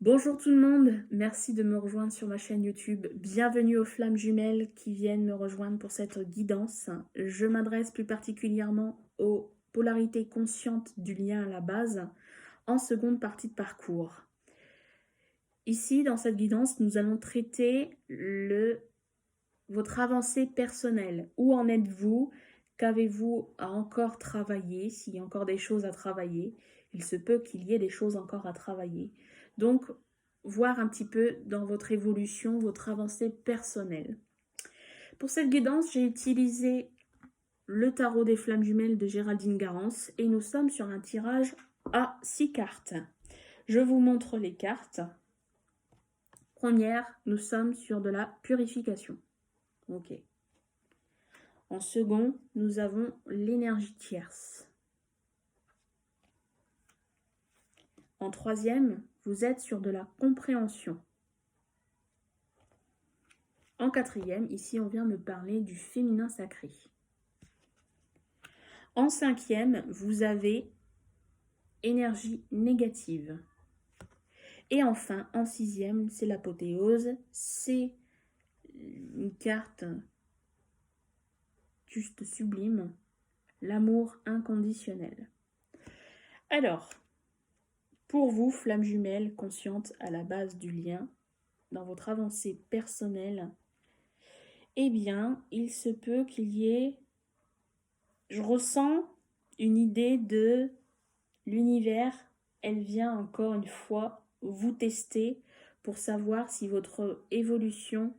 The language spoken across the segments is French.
Bonjour tout le monde, merci de me rejoindre sur ma chaîne YouTube. Bienvenue aux flammes jumelles qui viennent me rejoindre pour cette guidance. Je m'adresse plus particulièrement aux polarités conscientes du lien à la base en seconde partie de parcours. Ici, dans cette guidance, nous allons traiter votre avancée personnelle. Où en êtes-vous? Qu'avez-vous à encore travailler? S'il y a encore des choses à travailler, il se peut qu'il y ait des choses encore à travailler. Donc, voir un petit peu dans votre évolution, votre avancée personnelle. Pour cette guidance, j'ai utilisé le tarot des flammes jumelles de Géraldine Garance et nous sommes sur un tirage à 6 cartes. Je vous montre les cartes. Première, nous sommes sur de la purification. Ok. En second, nous avons l'énergie tierce. En troisième, vous êtes sur de la compréhension. En quatrième, ici on vient me parler du féminin sacré. En cinquième, vous avez énergie négative. Et enfin, en sixième, c'est l'apothéose. C'est une carte juste sublime, l'amour inconditionnel. Alors, pour vous, flamme jumelle consciente à la base du lien, dans votre avancée personnelle, eh bien, il se peut qu'il y ait, je ressens une idée de l'univers, elle vient encore une fois vous tester pour savoir si votre évolution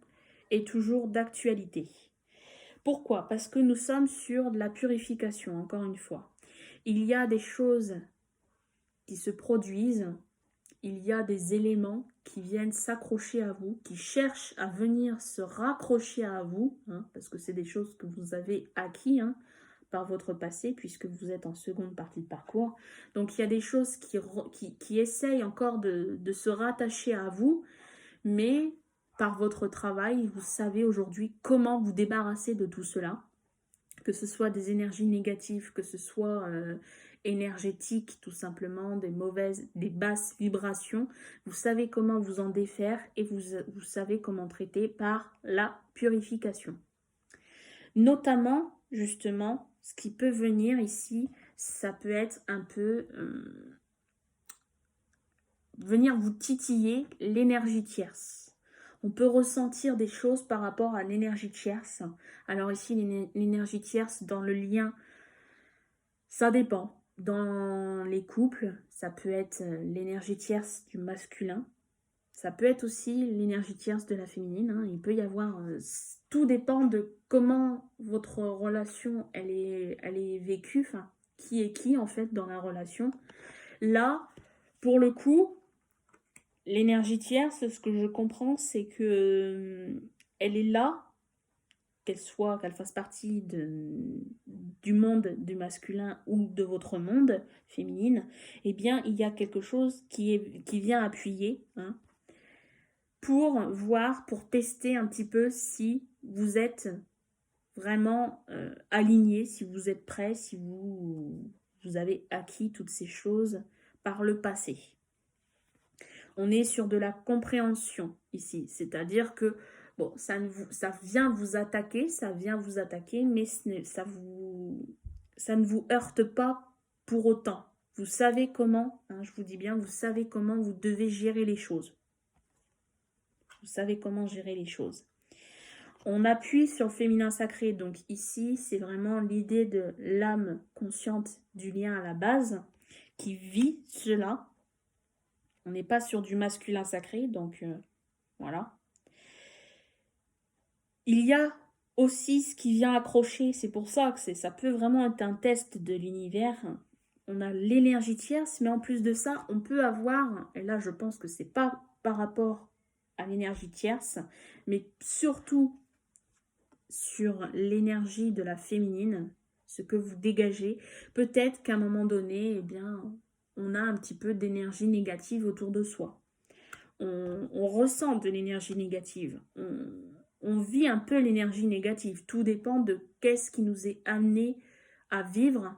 est toujours d'actualité. Pourquoi? Parce que nous sommes sur de la purification, encore une fois. Il y a des choses qui se produisent, il y a des éléments qui viennent s'accrocher à vous, qui cherchent à venir se raccrocher à vous, parce que c'est des choses que vous avez acquis par votre passé, puisque vous êtes en seconde partie de parcours. Donc il y a des choses qui essayent encore de se rattacher à vous, mais par votre travail, vous savez aujourd'hui comment vous débarrasser de tout cela, que ce soit des énergies négatives, que ce soit énergétiques, tout simplement, des basses vibrations. Vous savez comment vous en défaire et vous savez comment traiter par la purification. Notamment, justement, ce qui peut venir ici, ça peut être un peu venir vous titiller l'énergie tierce. On peut ressentir des choses par rapport à l'énergie tierce. Alors ici, l'énergie tierce dans le lien, ça dépend. Dans les couples, ça peut être l'énergie tierce du masculin. Ça peut être aussi l'énergie tierce de la féminine. Il peut y avoir... tout dépend de comment votre relation, elle est vécue. Enfin, qui est qui, en fait, dans la relation. Là, pour le coup... L'énergie tierce, ce que je comprends, c'est que elle est là, qu'elle fasse partie du monde du masculin ou de votre monde féminine, eh bien, il y a quelque chose qui vient appuyer, pour voir, pour tester un petit peu si vous êtes vraiment aligné, si vous êtes prêt, si vous avez acquis toutes ces choses par le passé. On est sur de la compréhension ici, c'est-à-dire que bon, ça vient vous attaquer, mais ça ne vous heurte pas pour autant. Vous savez comment, je vous dis bien, vous savez comment vous devez gérer les choses. Vous savez comment gérer les choses. On appuie sur le féminin sacré, donc ici, c'est vraiment l'idée de l'âme consciente du lien à la base qui vit cela. On n'est pas sur du masculin sacré, donc voilà. Il y a aussi ce qui vient accrocher, c'est pour ça que ça peut vraiment être un test de l'univers. On a l'énergie tierce, mais en plus de ça, on peut avoir, et là je pense que c'est pas par rapport à l'énergie tierce, mais surtout sur l'énergie de la féminine, ce que vous dégagez. Peut-être qu'à un moment donné, eh bien, on a un petit peu d'énergie négative autour de soi. On ressent de l'énergie négative. On vit un peu l'énergie négative. Tout dépend de qu'est-ce qui nous est amené à vivre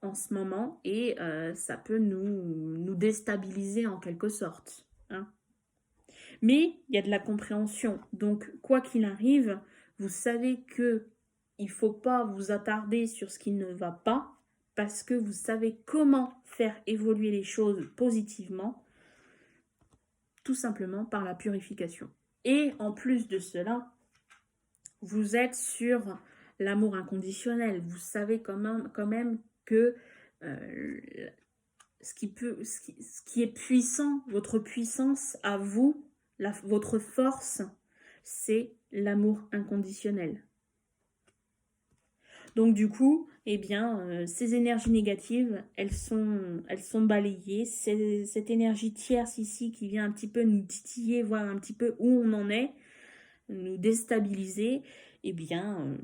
en ce moment et ça peut nous déstabiliser en quelque sorte. hein. Mais il y a de la compréhension. Donc, quoi qu'il arrive, vous savez que il ne faut pas vous attarder sur ce qui ne va pas parce que vous savez comment faire évoluer les choses positivement, tout simplement par la purification. Et en plus de cela, vous êtes sur l'amour inconditionnel. Vous savez quand même que ce qui est puissant, votre puissance à vous, votre force, c'est l'amour inconditionnel. Donc du coup, eh bien, ces énergies négatives, elles sont balayées. Cette énergie tierce ici qui vient un petit peu nous titiller, voir un petit peu où on en est, nous déstabiliser, eh bien,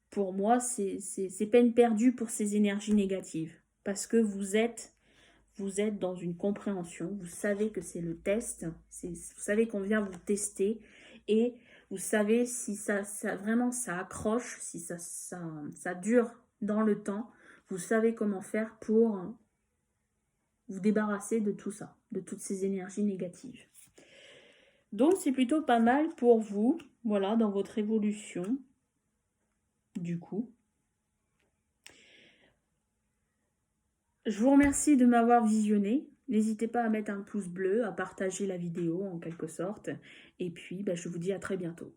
pour moi, c'est peine perdue pour ces énergies négatives. Parce que vous êtes dans une compréhension, vous savez que c'est le test, vous savez qu'on vient vous tester et vous savez si ça vraiment ça accroche, si ça dure dans le temps, vous savez comment faire pour vous débarrasser de tout ça, de toutes ces énergies négatives. Donc c'est plutôt pas mal pour vous, voilà, dans votre évolution, du coup. Je vous remercie de m'avoir visionné. N'hésitez pas à mettre un pouce bleu, à partager la vidéo en quelque sorte. Et puis, je vous dis à très bientôt.